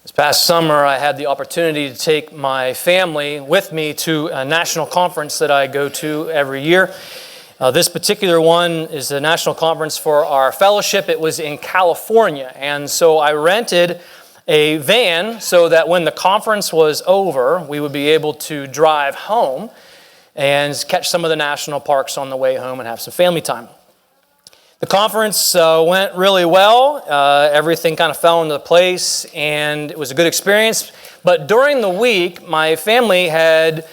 This past summer, I had the opportunity to take my family with me to a national conference that I go to every year. This particular one is a national conference for our fellowship. It was in California, and so I rented a van so that when the conference was over, we would be able to drive home and catch some of the national parks on the way home and have some family time. The conference went really well. Everything kind of fell into place, and it was a good experience. But during the week, my family had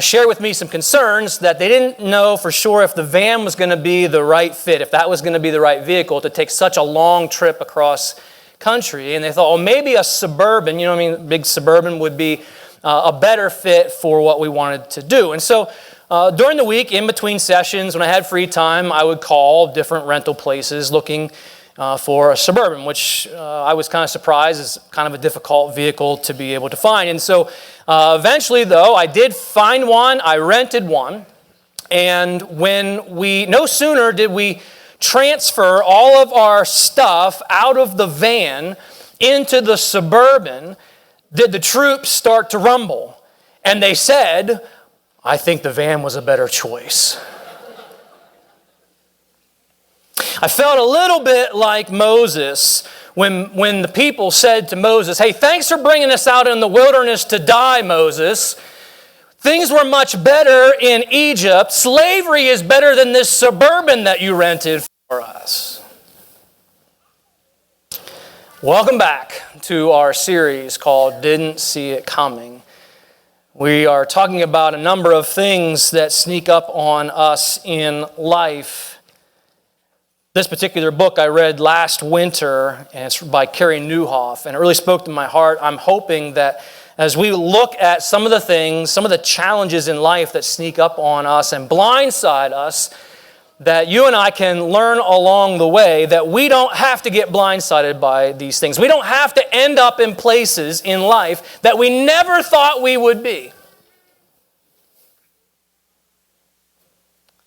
shared with me some concerns that they didn't know for sure if the van was going to be the right fit, if that was going to be the right vehicle to take such a long trip across country. And they thought, maybe a Suburban, big Suburban would be a better fit for what we wanted to do. And so during the week, in between sessions, when I had free time, I would call different rental places looking for a Suburban, which I was kind of surprised is kind of a difficult vehicle to be able to find. And so eventually, though, I did find one. I rented one. And no sooner did we transfer all of our stuff out of the van into the Suburban, did the troops start to rumble. And they said, I think the van was a better choice. I felt a little bit like Moses when the people said to Moses, hey, thanks for bringing us out in the wilderness to die, Moses. Things were much better in Egypt. Slavery is better than this Suburban that you rented for us. Welcome back to our series called Didn't See It Coming. We are talking about a number of things that sneak up on us in life. This particular book I read last winter, and it's by Carey Nieuwhof, and it really spoke to my heart. I'm hoping that as we look at some of the things, some of the challenges in life that sneak up on us and blindside us, that you and I can learn along the way that we don't have to get blindsided by these things. We don't have to end up in places in life that we never thought we would be.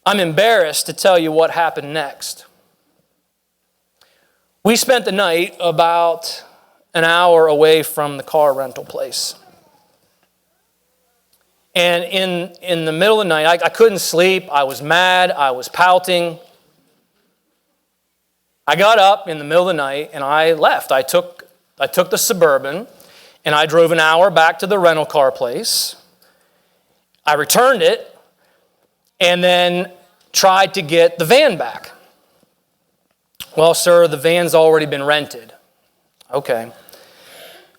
I'm embarrassed to tell you what happened next. We spent the night about an hour away from the car rental place. And in the middle of the night, I couldn't sleep. I was mad. I was pouting. I got up in the middle of the night and I left. I took the Suburban and I drove an hour back to the rental car place. I returned it and then tried to get the van back. Well, sir, the van's already been rented. Okay.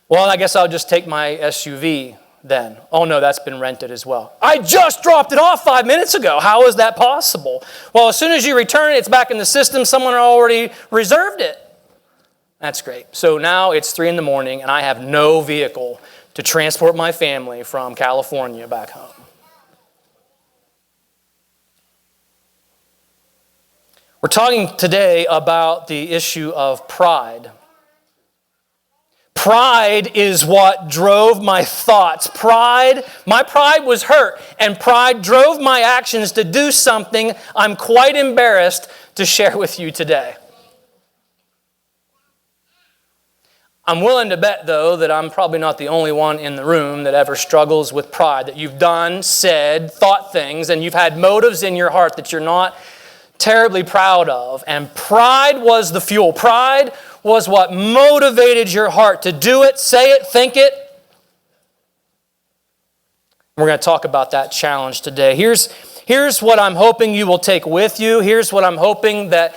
Well, I guess I'll just take my SUV then. Oh no, that's been rented as well. I just dropped it off 5 minutes ago. How is that possible? Well, as soon as you return it, it's back in the system. Someone already reserved it. That's great. So now it's 3 a.m. and I have no vehicle to transport my family from California back home. We're talking today about the issue of pride. Pride is what drove my thoughts. My pride was hurt, and pride drove my actions to do something I'm quite embarrassed to share with you today. I'm willing to bet, though, that I'm probably not the only one in the room that ever struggles with pride, that you've done, said, thought things, and you've had motives in your heart that you're not terribly proud of. And pride was the fuel. Pride was what motivated your heart to do it, say it, think it. We're going to talk about that challenge today. Here's what I'm hoping you will take with you. Here's what I'm hoping that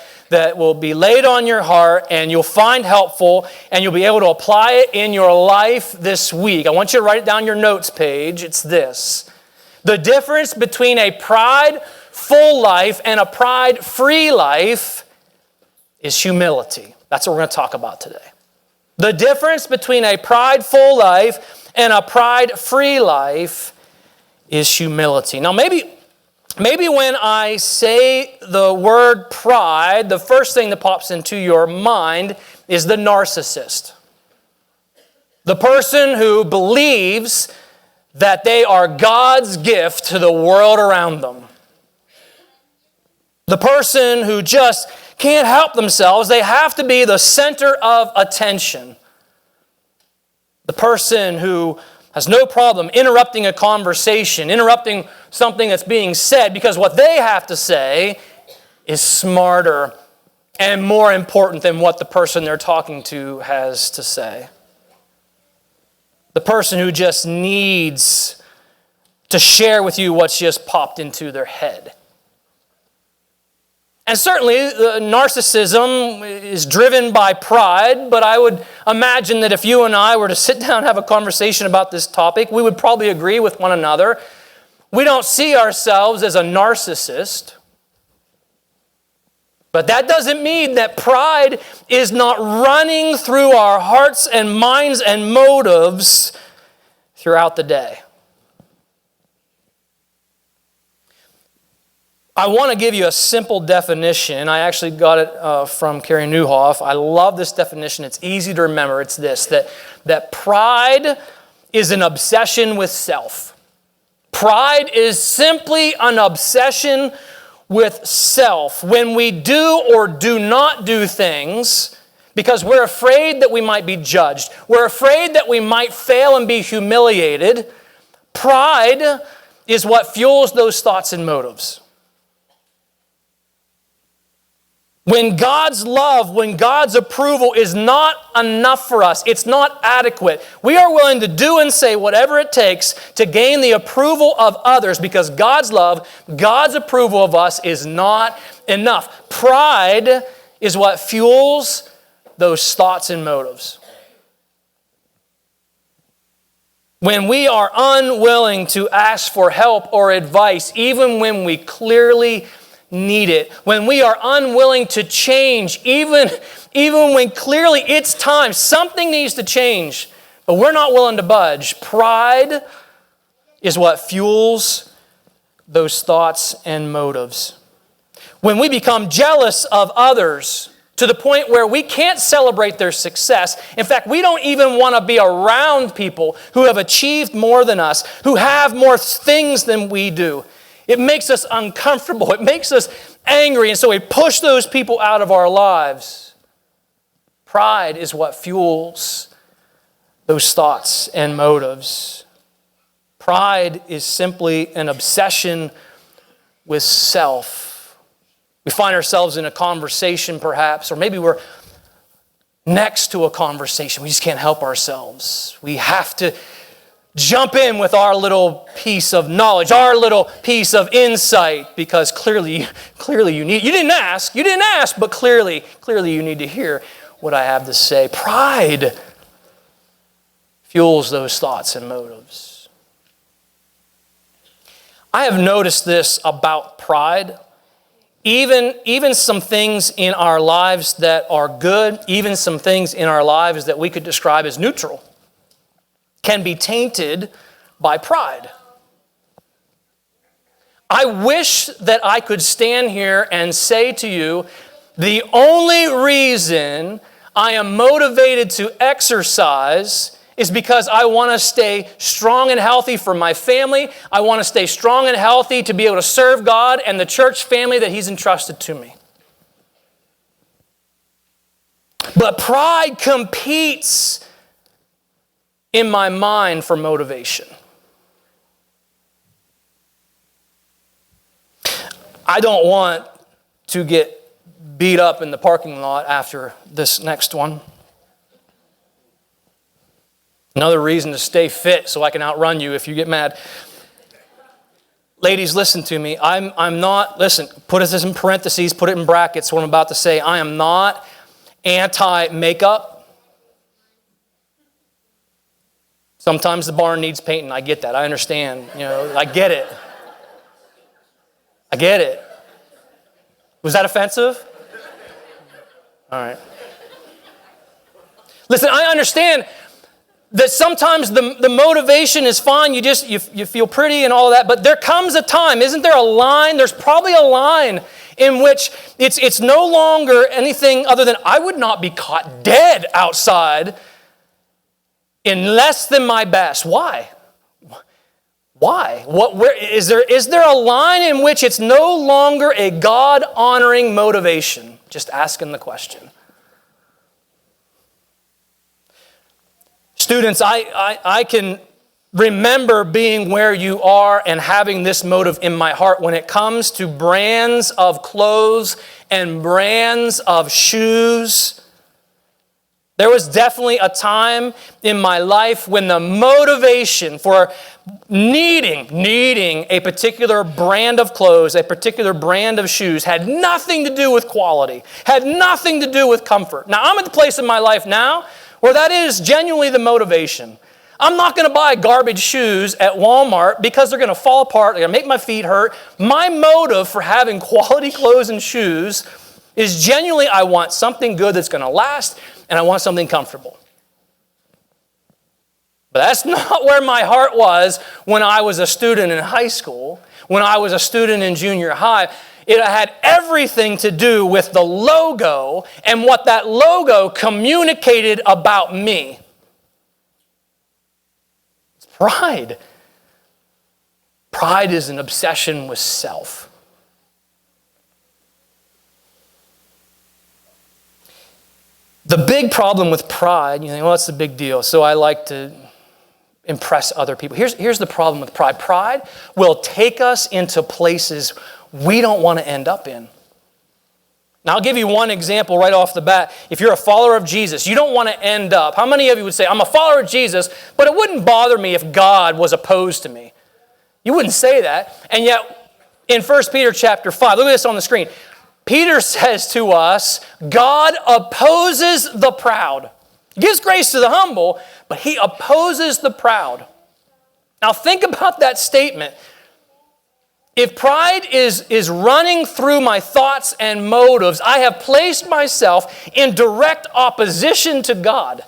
will be laid on your heart and you'll find helpful and you'll be able to apply it in your life this week. I want you to write it down on your notes page. It's this. The difference between a prideful life and a pride-free life is humility. That's what we're going to talk about today. The difference between a prideful life and a pride-free life is humility. Now, maybe when I say the word pride, the first thing that pops into your mind is the narcissist. The person who believes that they are God's gift to the world around them. The person who just can't help themselves. They have to be the center of attention. The person who has no problem interrupting a conversation, interrupting something that's being said because what they have to say is smarter and more important than what the person they're talking to has to say. The person who just needs to share with you what's just popped into their head. And certainly, narcissism is driven by pride, but I would imagine that if you and I were to sit down and have a conversation about this topic, we would probably agree with one another. We don't see ourselves as a narcissist. But that doesn't mean that pride is not running through our hearts and minds and motives throughout the day. I want to give you a simple definition. I actually got it from Carey Nieuwhof. I love this definition. It's easy to remember. It's this, that pride is an obsession with self. Pride is simply an obsession with self. When we do or do not do things because we're afraid that we might be judged, we're afraid that we might fail and be humiliated, pride is what fuels those thoughts and motives. When God's love, when God's approval is not enough for us, it's not adequate, we are willing to do and say whatever it takes to gain the approval of others because God's love, God's approval of us is not enough. Pride is what fuels those thoughts and motives. When we are unwilling to ask for help or advice, even when we clearly need it, when we are unwilling to change, even when clearly it's time, something needs to change, but we're not willing to budge. Pride is what fuels those thoughts and motives. When we become jealous of others to the point where we can't celebrate their success, in fact, we don't even want to be around people who have achieved more than us, who have more things than we do. It makes us uncomfortable. It makes us angry. And so we push those people out of our lives. Pride is what fuels those thoughts and motives. Pride is simply an obsession with self. We find ourselves in a conversation perhaps, or maybe we're next to a conversation. We just can't help ourselves. We have to jump in with our little piece of knowledge, our little piece of insight, because clearly you didn't ask, but clearly you need to hear what I have to say. Pride fuels those thoughts and motives. I have noticed this about pride. Even some things in our lives that are good, even some things in our lives that we could describe as neutral, can be tainted by pride. I wish that I could stand here and say to you, the only reason I am motivated to exercise is because I want to stay strong and healthy for my family. I want to stay strong and healthy to be able to serve God and the church family that He's entrusted to me. But pride competes in my mind for motivation. I don't want to get beat up in the parking lot after this next one. Another reason to stay fit so I can outrun you if you get mad. Ladies, listen to me. I'm not, listen, put this in parentheses, put it in brackets, what I'm about to say. I am not anti-makeup. Sometimes the barn needs painting. I get that. I understand. I get it. I get it. Was that offensive? All right. Listen, I understand that sometimes the motivation is fine. You feel pretty and all of that. But there comes a time, isn't there a line? There's probably a line in which it's no longer anything other than I would not be caught dead outside in less than my best. Why? Why? Is there a line in which it's no longer a God-honoring motivation? Just asking the question. Students, I can remember being where you are and having this motive in my heart when it comes to brands of clothes and brands of shoes. There was definitely a time in my life when the motivation for needing a particular brand of clothes, a particular brand of shoes, had nothing to do with quality, had nothing to do with comfort. Now, I'm at the place in my life now where that is genuinely the motivation. I'm not going to buy garbage shoes at Walmart because they're going to fall apart, they're going to make my feet hurt. My motive for having quality clothes and shoes is genuinely I want something good that's going to last, and I want something comfortable. But that's not where my heart was when I was a student in high school, when I was a student in junior high. It had everything to do with the logo and what that logo communicated about me. It's pride. Pride is an obsession with self. The big problem with pride, you think, well, what's the big deal? So I like to impress other people. Here's the problem with pride. Pride will take us into places we don't want to end up in. Now, I'll give you one example right off the bat. If you're a follower of Jesus, you don't want to end up. How many of you would say, I'm a follower of Jesus, but it wouldn't bother me if God was opposed to me? You wouldn't say that. And yet, in 1 Peter chapter 5, look at this on the screen. Peter says to us, God opposes the proud. He gives grace to the humble, but he opposes the proud. Now think about that statement. If pride is running through my thoughts and motives, I have placed myself in direct opposition to God.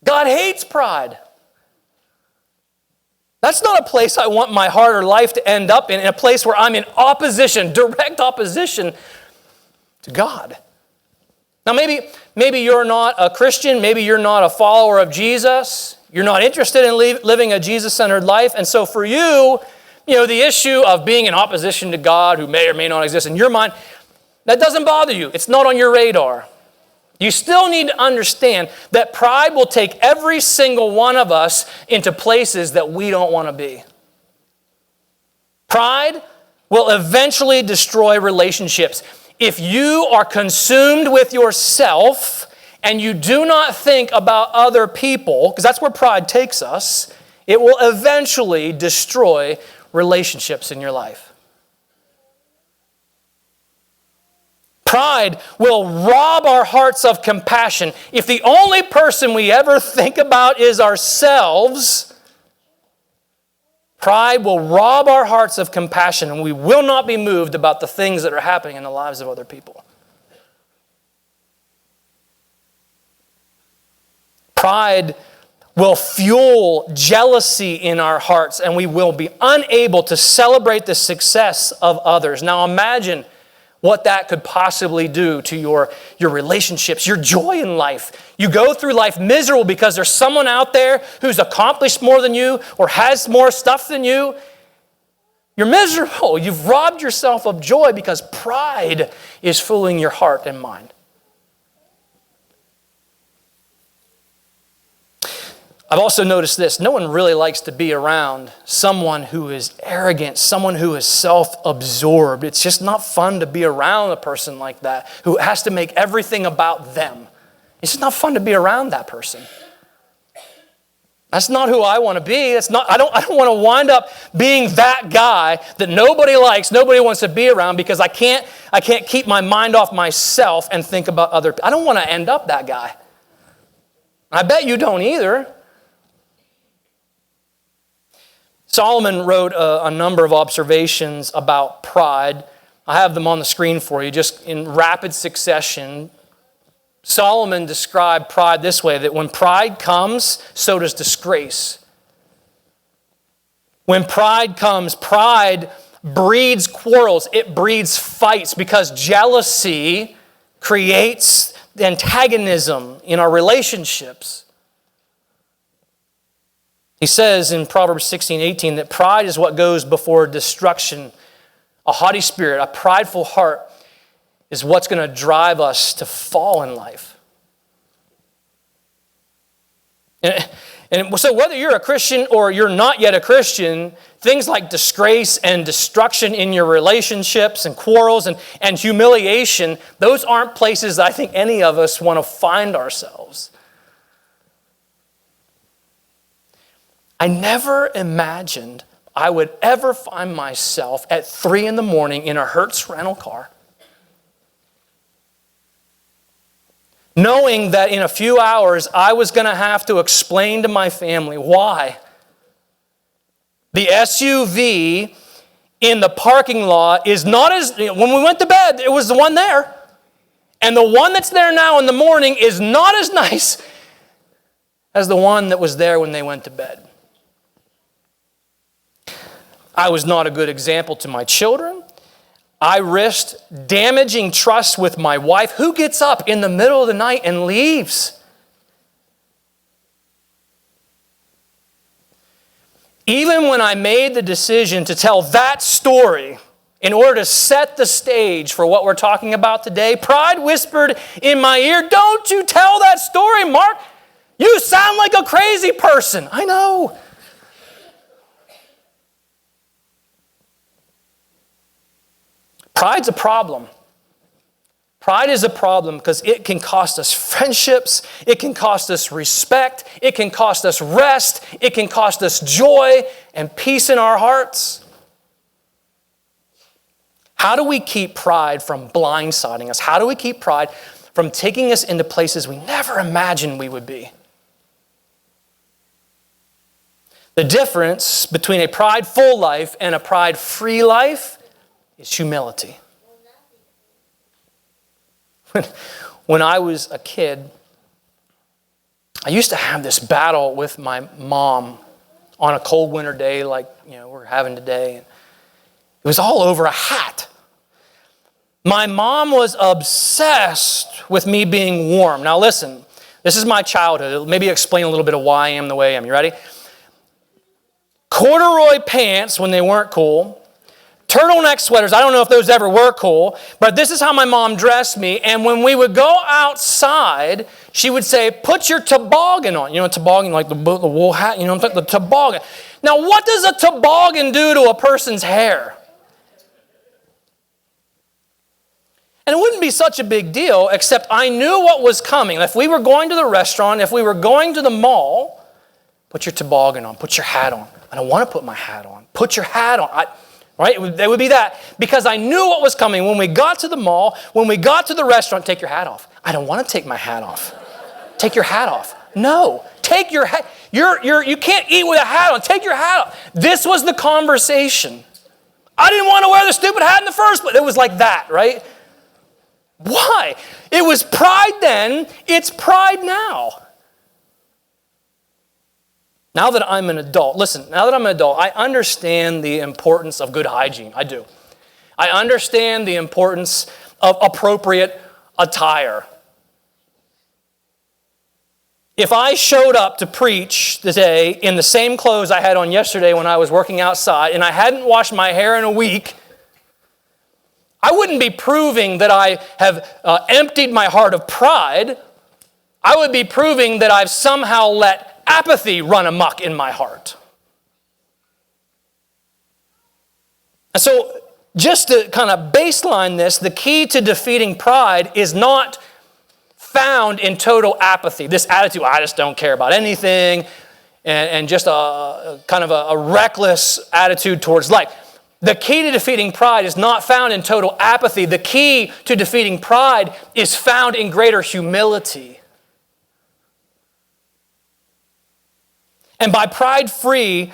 God hates pride. That's not a place I want my heart or life to end up in a place where I'm in opposition, direct opposition to God. Now maybe you're not a Christian, maybe you're not a follower of Jesus, you're not interested in living a Jesus-centered life, and so for you, the issue of being in opposition to God, who may or may not exist in your mind, that doesn't bother you. It's not on your radar. You still need to understand that pride will take every single one of us into places that we don't want to be. Pride will eventually destroy relationships. If you are consumed with yourself and you do not think about other people, because that's where pride takes us, it will eventually destroy relationships in your life. Pride will rob our hearts of compassion. If the only person we ever think about is ourselves, pride will rob our hearts of compassion, and we will not be moved about the things that are happening in the lives of other people. Pride will fuel jealousy in our hearts, and we will be unable to celebrate the success of others. Now imagine what that could possibly do to your relationships, your joy in life. You go through life miserable because there's someone out there who's accomplished more than you or has more stuff than you. You're miserable. You've robbed yourself of joy because pride is fooling your heart and mind. I've also noticed this. No one really likes to be around someone who is arrogant, someone who is self-absorbed. It's just not fun to be around a person like that who has to make everything about them. It's just not fun to be around that person. That's not who I want to be. I don't want to wind up being that guy that nobody likes, nobody wants to be around because I can't keep my mind off myself and think about other people. I don't want to end up that guy. I bet you don't either. Solomon wrote a number of observations about pride. I have them on the screen for you, just in rapid succession. Solomon described pride this way, that when pride comes, so does disgrace. When pride comes, pride breeds quarrels. It breeds fights because jealousy creates antagonism in our relationships. He says in Proverbs 16:18 that pride is what goes before destruction. A haughty spirit, a prideful heart is what's going to drive us to fall in life. And so whether you're a Christian or you're not yet a Christian, things like disgrace and destruction in your relationships and quarrels and humiliation, those aren't places I think any of us want to find ourselves. I never imagined I would ever find myself at 3 a.m. in a Hertz rental car, knowing that in a few hours I was going to have to explain to my family why the SUV in the parking lot is not as, when we went to bed, it was the one there. And the one that's there now in the morning is not as nice as the one that was there when they went to bed. I was not a good example to my children. I risked damaging trust with my wife, who gets up in the middle of the night and leaves. Even when I made the decision to tell that story in order to set the stage for what we're talking about today, pride whispered in my ear, "Don't you tell that story, Mark. You sound like a crazy person." I know. Pride's a problem. Pride is a problem because it can cost us friendships, it can cost us respect, it can cost us rest, it can cost us joy and peace in our hearts. How do we keep pride from blindsiding us? How do we keep pride from taking us into places we never imagined we would be? The difference between a prideful life and a pride-free life is humility. When I was a kid, I used to have this battle with my mom on a cold winter day like we're having today. It was all over a hat. My mom was obsessed with me being warm. Now listen, this is my childhood. It'll maybe explain a little bit of why I am the way I am. You ready? Corduroy pants when they weren't cool. Turtleneck sweaters, I don't know if those ever were cool, but this is how my mom dressed me. And when we would go outside, she would say, "Put your toboggan on." You know, toboggan, like the wool hat, the toboggan. Now, what does a toboggan do to a person's hair? And it wouldn't be such a big deal, except I knew what was coming. If we were going to the restaurant, if we were going to the mall, put your toboggan on, put your hat on. I don't want to put my hat on. Put your hat on. Right? It would be that. Because I knew what was coming. When we got to the mall, when we got to the restaurant, take your hat off. I don't want to take my hat off. Take your hat off. No. Take your hat. You can't eat with a hat on. Take your hat off. This was the conversation. I didn't want to wear the stupid hat in the first place. It was like that, right? Why? It was pride then. It's pride now. Now that I'm an adult, I understand the importance of good hygiene. I do. I understand the importance of appropriate attire. If I showed up to preach today in the same clothes I had on yesterday when I was working outside and I hadn't washed my hair in a week, I wouldn't be proving that I have emptied my heart of pride. I would be proving that I've somehow let apathy run amok in my heart. And so, just to kind of baseline this, the key to defeating pride is not found in total apathy. This attitude, I just don't care about anything, and just a kind of a reckless attitude towards life. The key to defeating pride is not found in total apathy. The key to defeating pride is found in greater humility. And by pride-free,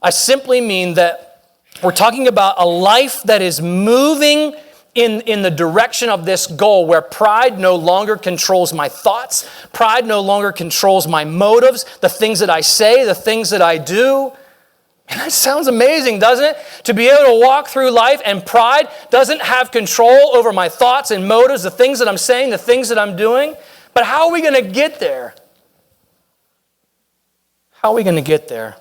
I simply mean that we're talking about a life that is moving in the direction of this goal, where pride no longer controls my thoughts, pride no longer controls my motives, the things that I say, the things that I do. And that sounds amazing, doesn't it? To be able to walk through life and pride doesn't have control over my thoughts and motives, the things that I'm saying, the things that I'm doing. But how are we going to get there? How are we going to get there?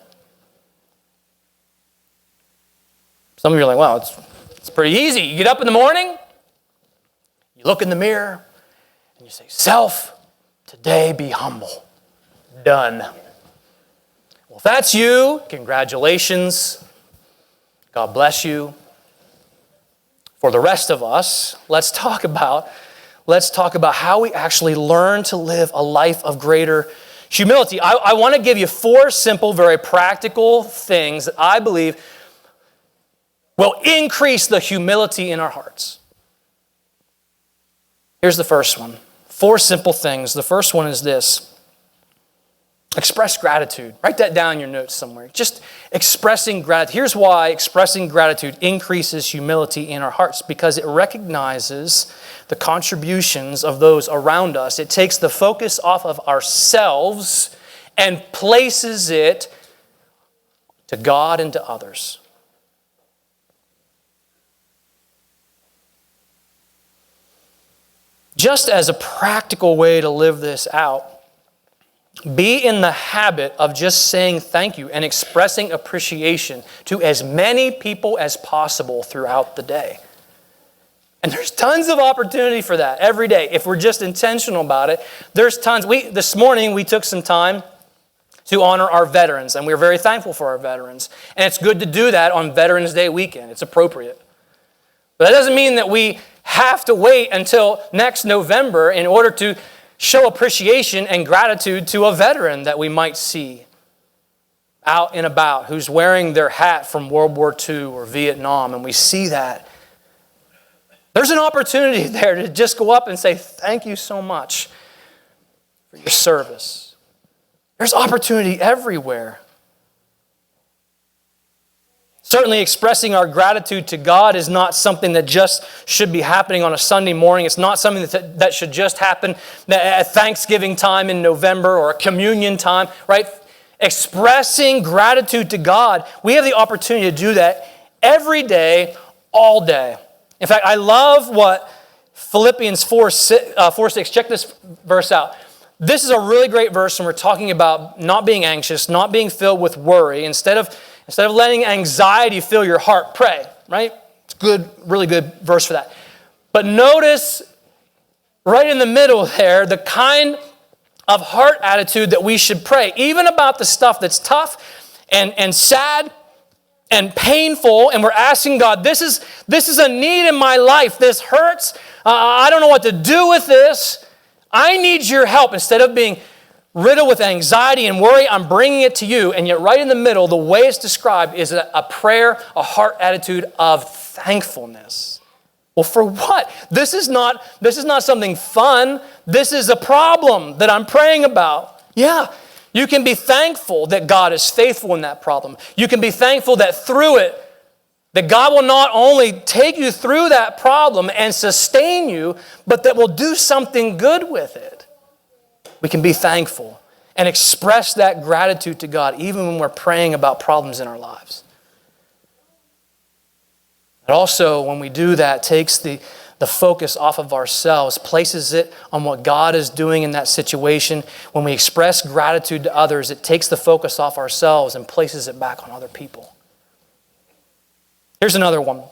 Some of you are like, well, it's pretty easy. You get up in the morning, you look in the mirror, and you say, "Self, today be humble." Done. If that's you, congratulations. God bless you. For the rest of us, let's talk about how we actually learn to live a life of greater humility. I want to give you 4 simple, very practical things that I believe will increase the humility in our hearts. Here's the first one. 4 simple things. The first one is this. Express gratitude. Write that down in your notes somewhere. Just expressing gratitude. Here's why expressing gratitude increases humility in our hearts. Because it recognizes the contributions of those around us. It takes the focus off of ourselves and places it to God and to others. Just as a practical way to live this out, be in the habit of just saying thank you and expressing appreciation to as many people as possible throughout the day. And there's tons of opportunity for that every day. If we're just intentional about it, there's tons. This morning we took some time to honor our veterans, and we're very thankful for our veterans. And it's good to do that on Veterans Day weekend. It's appropriate. But that doesn't mean that we have to wait until next November in order to show appreciation and gratitude to a veteran that we might see out and about who's wearing their hat from World War II or Vietnam, and we see that. There's an opportunity there to just go up and say, thank you so much for your service. There's opportunity everywhere. Certainly expressing our gratitude to God is not something that just should be happening on a Sunday morning. It's not something that should just happen at Thanksgiving time in November or communion time, right? Expressing gratitude to God, we have the opportunity to do that every day, all day. In fact, I love what Philippians 4:6, check this verse out. This is a really great verse when we're talking about not being anxious, not being filled with worry. Instead of letting anxiety fill your heart, pray, right? It's good, really good verse for that. But notice right in the middle there, the kind of heart attitude that we should pray, even about the stuff that's tough and sad and painful, and we're asking God, this is a need in my life. This hurts. I don't know what to do with this. I need your help. Instead of being riddled with anxiety and worry, I'm bringing it to you. And yet right in the middle, the way it's described is a prayer, a heart attitude of thankfulness. Well, for what? This is not something fun. This is a problem that I'm praying about. Yeah, you can be thankful that God is faithful in that problem. You can be thankful that through it, that God will not only take you through that problem and sustain you, but that will do something good with it. We can be thankful and express that gratitude to God even when we're praying about problems in our lives. It also, when we do that, takes the focus off of ourselves, places it on what God is doing in that situation. When we express gratitude to others, it takes the focus off ourselves and places it back on other people. Here's another one.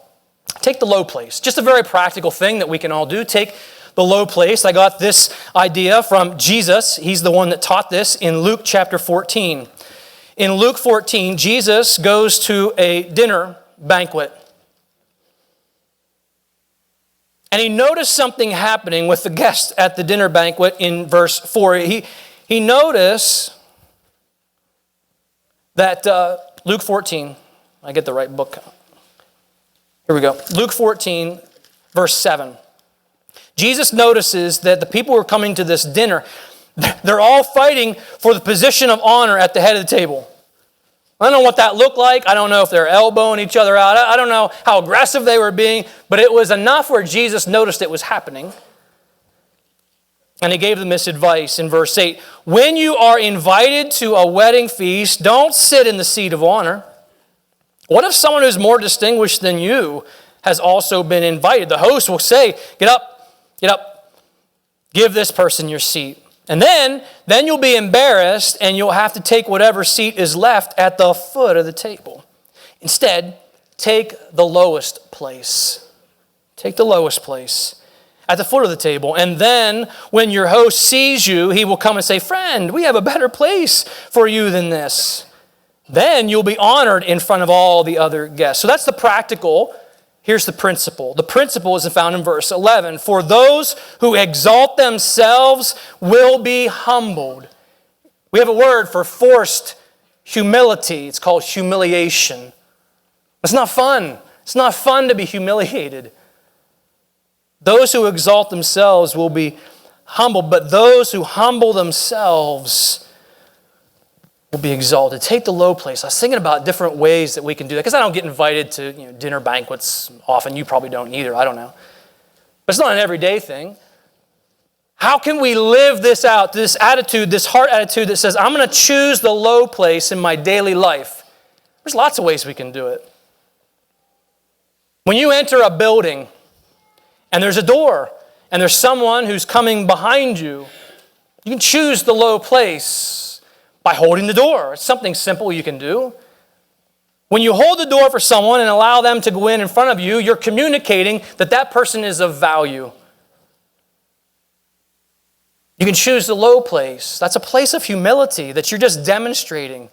Take the low place. Just a very practical thing that we can all do. Take the low place. I got this idea from Jesus. He's the one that taught this in Luke chapter 14. In Luke 14, Jesus goes to a dinner banquet. And he noticed something happening with the guests at the dinner banquet in verse 4. He noticed that Luke 14, I get the right book. Here we go. Luke 14, verse 7. Jesus notices that the people who are coming to this dinner, they're all fighting for the position of honor at the head of the table. I don't know what that looked like. I don't know if they're elbowing each other out. I don't know how aggressive they were being, but it was enough where Jesus noticed it was happening. And he gave them this advice in verse 8. When you are invited to a wedding feast, don't sit in the seat of honor. What if someone who's more distinguished than you has also been invited? The host will say, get up, give this person your seat. And then you'll be embarrassed and you'll have to take whatever seat is left at the foot of the table. Instead, take the lowest place. Take the lowest place at the foot of the table. And then when your host sees you, he will come and say, friend, we have a better place for you than this. Then you'll be honored in front of all the other guests. So that's the practical. Here's the principle. The principle is found in verse 11. For those who exalt themselves will be humbled. We have a word for forced humility. It's called humiliation. It's not fun. It's not fun to be humiliated. Those who exalt themselves will be humbled, but those who humble themselves will be exalted. Take the low place. I was thinking about different ways that we can do that, because I don't get invited to dinner banquets often. You probably don't either. I don't know. But it's not an everyday thing. How can we live this out, this attitude, this heart attitude that says, I'm going to choose the low place in my daily life? There's lots of ways we can do it. When you enter a building and there's a door and there's someone who's coming behind you, you can choose the low place by holding the door. It's something simple you can do. When you hold the door for someone and allow them to go in front of you, you're communicating that that person is of value. You can choose the low place. That's a place of humility that you're just demonstrating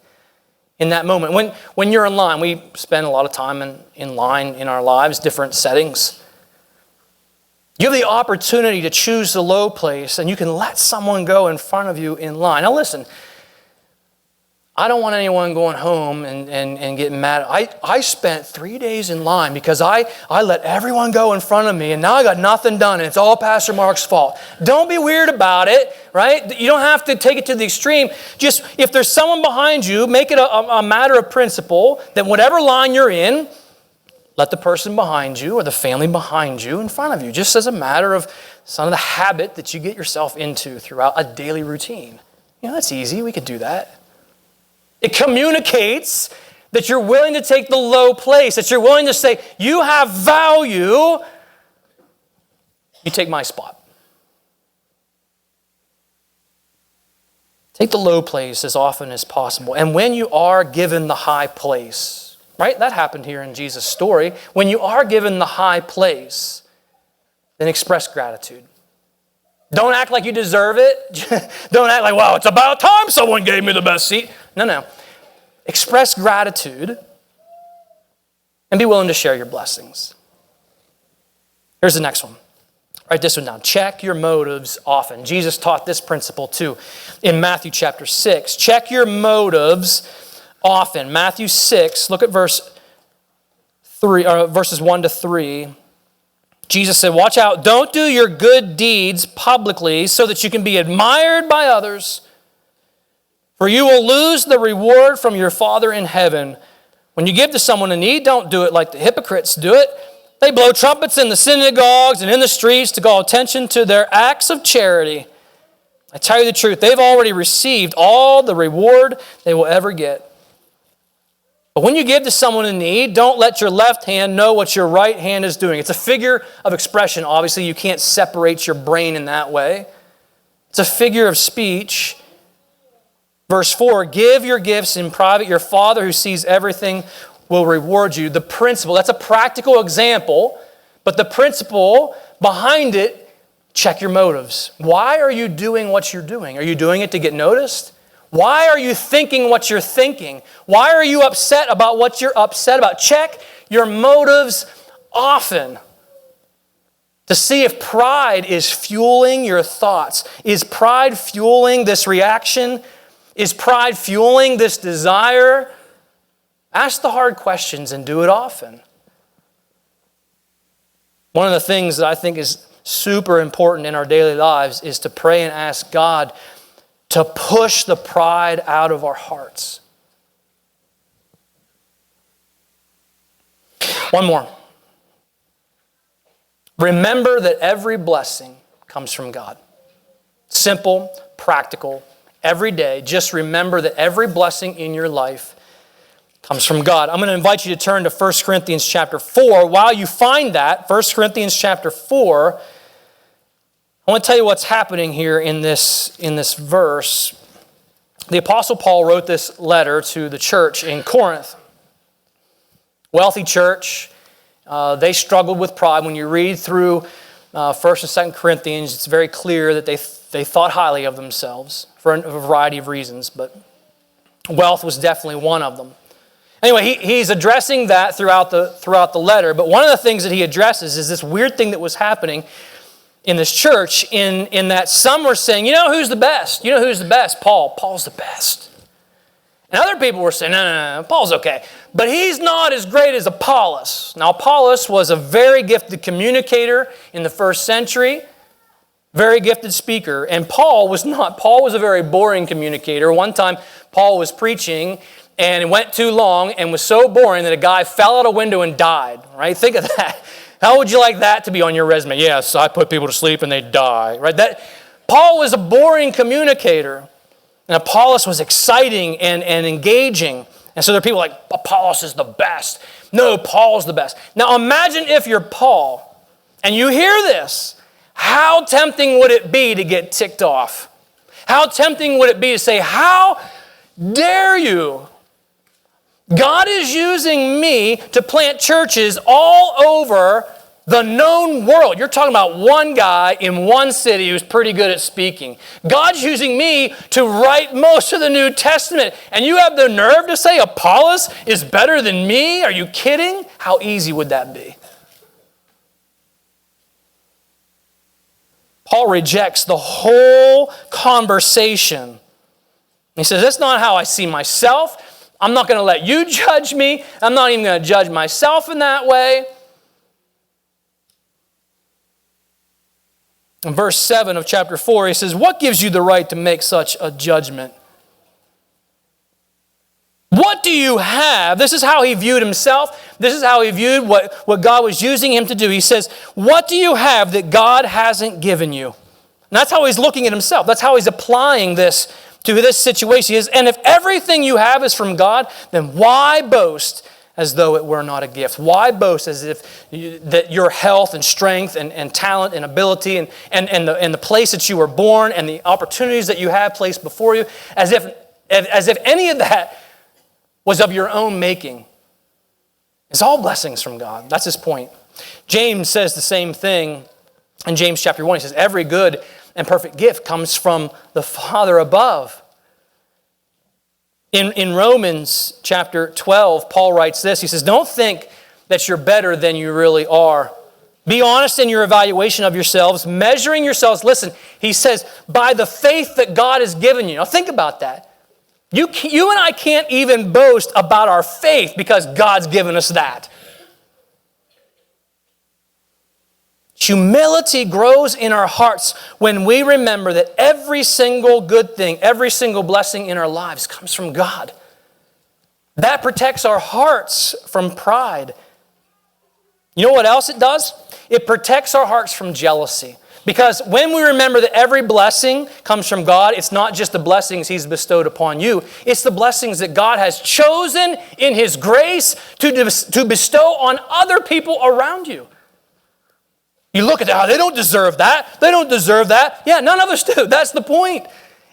in that moment. When you're in line, we spend a lot of time in line in our lives, different settings. You have the opportunity to choose the low place, and you can let someone go in front of you in line. Now listen, I don't want anyone going home and getting mad. I spent 3 days in line because I let everyone go in front of me, and now I got nothing done, and it's all Pastor Mark's fault. Don't be weird about it, right? You don't have to take it to the extreme. Just, if there's someone behind you, make it a matter of principle that whatever line you're in, let the person behind you or the family behind you in front of you, just as a matter of some of the habit that you get yourself into throughout a daily routine. That's easy. We could do that. It communicates that you're willing to take the low place, that you're willing to say, you have value, you take my spot. Take the low place as often as possible. And when you are given the high place, right? That happened here in Jesus' story. When you are given the high place, then express gratitude. Don't act like you deserve it. Don't act like, wow, it's about time someone gave me the best seat. No. Express gratitude and be willing to share your blessings. Here's the next one. Write this one down. Check your motives often. Jesus taught this principle too in Matthew chapter 6. Check your motives often. Matthew 6, look at verses 1 to 3. Jesus said, watch out, don't do your good deeds publicly so that you can be admired by others, for you will lose the reward from your Father in heaven. When you give to someone in need, don't do it like the hypocrites do it. They blow trumpets in the synagogues and in the streets to call attention to their acts of charity. I tell you the truth, they've already received all the reward they will ever get. But when you give to someone in need, don't let your left hand know what your right hand is doing. It's a figure of expression. Obviously, you can't separate your brain in that way. It's a figure of speech. Verse 4, give your gifts in private. Your Father who sees everything will reward you. The principle, that's a practical example, but the principle behind it, check your motives. Why are you doing what you're doing? Are you doing it to get noticed? Why are you thinking what you're thinking? Why are you upset about what you're upset about? Check your motives often to see if pride is fueling your thoughts. Is pride fueling this reaction? Is pride fueling this desire? Ask the hard questions and do it often. One of the things that I think is super important in our daily lives is to pray and ask God to push the pride out of our hearts. One more. Remember that every blessing comes from God. Simple, practical, every day. Just remember that every blessing in your life comes from God. I'm going to invite you to turn to 1 Corinthians chapter 4. While you find that, 1 Corinthians chapter 4, I want to tell you what's happening here in this verse. The Apostle Paul wrote this letter to the church in Corinth. Wealthy church. They struggled with pride. When you read through 1st and 2nd Corinthians, it's very clear that they thought highly of themselves for a variety of reasons. But Wealth was definitely one of them. Anyway, he's addressing that throughout the letter, but one of the things that he addresses is this weird thing that was happening in this church in that some were saying, you know who's the best? You know who's the best? Paul. Paul's the best. And other people were saying, no, Paul's okay. But he's not as great as Apollos. Now, Apollos was a very gifted communicator in the first century, very gifted speaker. And Paul was not. Paul was a very boring communicator. One time, Paul was preaching, and it went too long and was so boring that a guy fell out a window and died. Right? Think of that. How would you like that to be on your resume? Yes, I put people to sleep and they die. Right? Paul was a boring communicator. And Apollos was exciting and engaging. And so there are people like, Apollos is the best. No, Paul's the best. Now imagine if you're Paul and you hear this. How tempting would it be to get ticked off? How tempting would it be to say, how dare you? God is using me to plant churches all over the known world. You're talking about one guy in one city who's pretty good at speaking. God's using me to write most of the New Testament. And you have the nerve to say Apollos is better than me? Are you kidding? How easy would that be? Paul rejects the whole conversation. He says, that's not how I see myself. I'm not going to let you judge me. I'm not even going to judge myself in that way. In verse 7 of chapter 4, he says, what gives you the right to make such a judgment? What do you have? This is how he viewed himself. This is how he viewed what God was using him to do. He says, what do you have that God hasn't given you? And that's how he's looking at himself. That's how he's applying this to this situation. He says, and if everything you have is from God, then why boast as though it were not a gift? Why boast as if that your health and strength and talent and ability and the place that you were born and the opportunities that you have placed before you, as if any of that was of your own making? It's all blessings from God. That's his point. James says the same thing in James chapter 1. He says, every good and perfect gift comes from the Father above. In Romans chapter 12, Paul writes this. He says, don't think that you're better than you really are. Be honest in your evaluation of yourselves, measuring yourselves. Listen, he says, by the faith that God has given you. Now think about that. You and I can't even boast about our faith because God's given us that. Humility grows in our hearts when we remember that every single good thing, every single blessing in our lives comes from God. That protects our hearts from pride. You know what else it does? It protects our hearts from jealousy. Because when we remember that every blessing comes from God, it's not just the blessings He's bestowed upon you. It's the blessings that God has chosen in His grace to bestow on other people around you. You look at that, they don't deserve that. They don't deserve that. Yeah, none of us do. That's the point.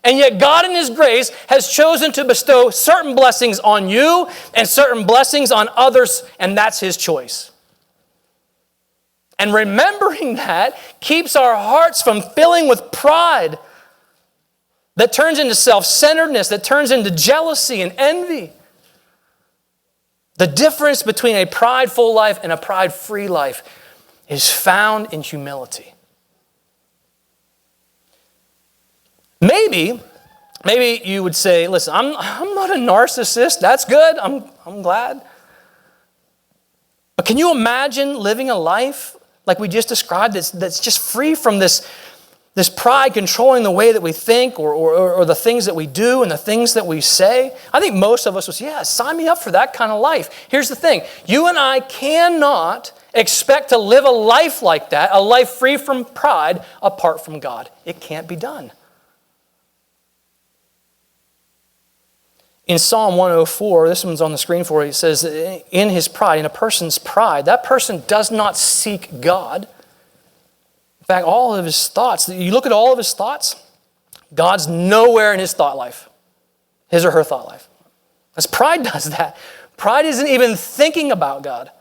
And yet God in His grace has chosen to bestow certain blessings on you and certain blessings on others, and that's His choice. And remembering that keeps our hearts from filling with pride that turns into self-centeredness, that turns into jealousy and envy. The difference between a prideful life and a pride-free life is found in humility. Maybe you would say, listen, I'm not a narcissist. That's good. I'm glad. But can you imagine living a life like we just described that's just free from this pride controlling the way that we think or the things that we do and the things that we say? I think most of us would say, yeah, sign me up for that kind of life. Here's the thing. You and I cannot expect to live a life like that, a life free from pride, apart from God. It can't be done. In Psalm 104, this one's on the screen for you, it says, in his pride, in a person's pride, that person does not seek God. In fact, all of his thoughts, you look at all of his thoughts, God's nowhere in his thought life, his or her thought life. As pride does that. Pride isn't even thinking about God.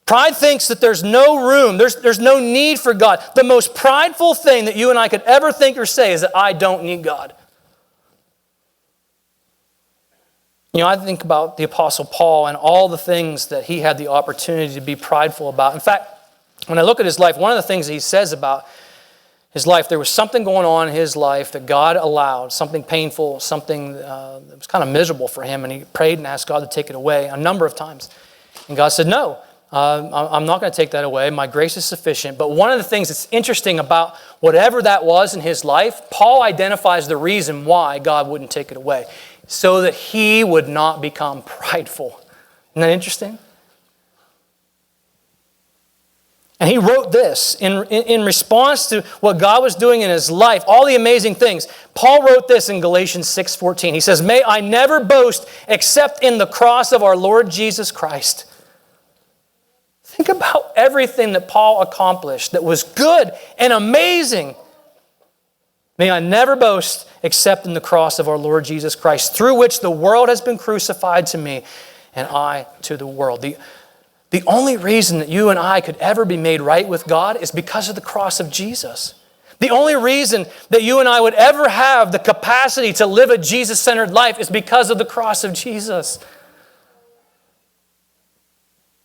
Pride thinks that there's no room, there's no need for God. The most prideful thing that you and I could ever think or say is that I don't need God. I think about the Apostle Paul and all the things that he had the opportunity to be prideful about. In fact, when I look at his life, one of the things that he says about his life, there was something going on in his life that God allowed, something painful, something that was kind of miserable for him, and he prayed and asked God to take it away a number of times. And God said, no, I'm not going to take that away. My grace is sufficient. But one of the things that's interesting about whatever that was in his life, Paul identifies the reason why God wouldn't take it away, so that he would not become prideful. Isn't that interesting? And he wrote this in response to what God was doing in his life, all the amazing things. Paul wrote this in Galatians 6:14. He says, "May I never boast except in the cross of our Lord Jesus Christ." Think about everything that Paul accomplished that was good and amazing. May I never boast except in the cross of our Lord Jesus Christ, through which the world has been crucified to me and I to the world. The only reason that you and I could ever be made right with God is because of the cross of Jesus. The only reason that you and I would ever have the capacity to live a Jesus-centered life is because of the cross of Jesus.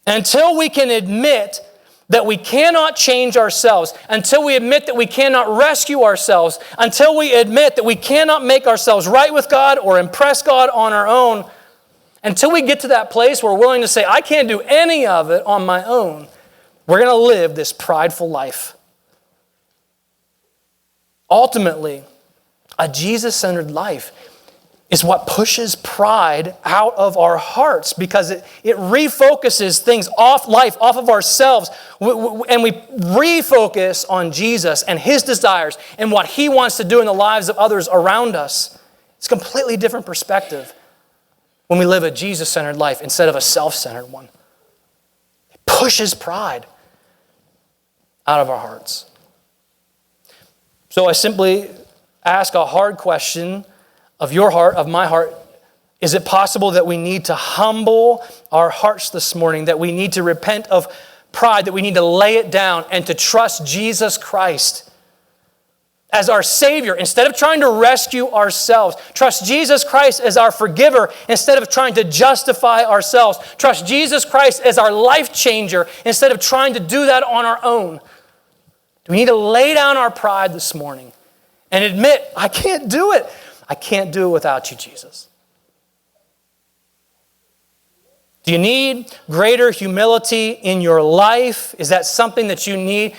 Until we can admit that we cannot change ourselves, until we admit that we cannot rescue ourselves, until we admit that we cannot make ourselves right with God or impress God on our own, until we get to that place where we're willing to say, I can't do any of it on my own, we're going to live this prideful life. Ultimately, a Jesus-centered life is what pushes pride out of our hearts, because it refocuses things off life, off of ourselves, and we refocus on Jesus and His desires and what He wants to do in the lives of others around us. It's a completely different perspective when we live a Jesus-centered life instead of a self-centered one. It pushes pride out of our hearts. So I simply ask a hard question of your heart, of my heart. Is it possible that we need to humble our hearts this morning, that we need to repent of pride, that we need to lay it down and to trust Jesus Christ as our Savior instead of trying to rescue ourselves? Trust Jesus Christ as our forgiver instead of trying to justify ourselves. Trust Jesus Christ as our life changer instead of trying to do that on our own. We need to lay down our pride this morning and admit, I can't do it. I can't do it without you, Jesus. Do you need greater humility in your life? Is that something that you need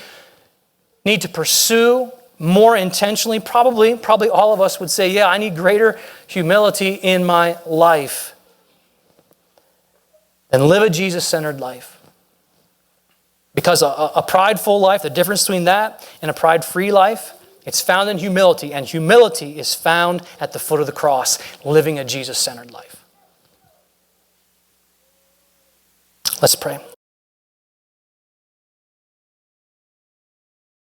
to pursue more intentionally? Probably all of us would say, yeah, I need greater humility in my life. And live a Jesus-centered life. Because a prideful life, the difference between that and a pride-free life, it's found in humility, and humility is found at the foot of the cross, living a Jesus-centered life. Let's pray.